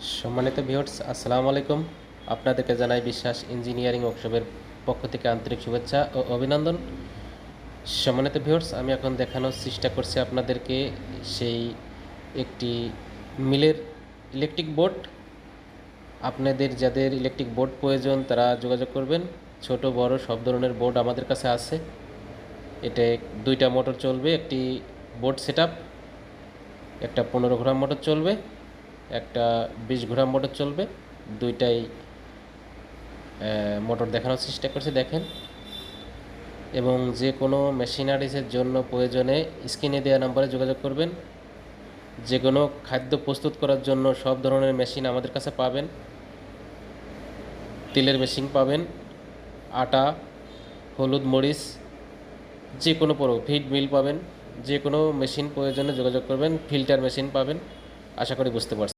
সম্মানিত ভিউয়ার্স, আসসালামু আলাইকুম। আপনাদেরকে জানাই বিশ্বাস ইঞ্জিনিয়ারিং ওয়ার্কশপের পক্ষ থেকে আন্তরিক শুভেচ্ছা ও অভিনন্দন। সম্মানিত ভিউয়ার্স, আমি এখন দেখানোর চেষ্টা করছি আপনাদেরকে সেই একটি মিলের ইলেকট্রিক বোর্ড। আপনাদের যাদের ইলেকট্রিক বোর্ড প্রয়োজন তারা যোগাযোগ করবেন। ছোট বড় সব ধরনের বোর্ড আমাদের কাছে আছে। এটা 2টা মোটর চলবে, একটি বোর্ড সেটআপ, একটা 15 ঘোড়া মোটর চলবে, একটা 20 ঘোড়া মোটর চলবে। দুইটাই মোটর দেখানোর চেষ্টা করছি, দেখেন। এবং যে কোনো মেশিনারিজের জন্য প্রয়োজনে স্ক্রিনে দেওয়া নাম্বারে যোগাযোগ করবেন। যে কোনো খাদ্য প্রস্তুত করার জন্য সব ধরনের মেশিন আমাদের কাছে পাবেন। তেলের মেশিন পাবেন, আটা, হলুদ, মরিচ, যে কোনো ফিড মিল পাবেন। যে কোনো মেশিন প্রয়োজনে যোগাযোগ করবেন। ফিল্টার মেশিন পাবেন। আশা করি বুঝতে পারছেন।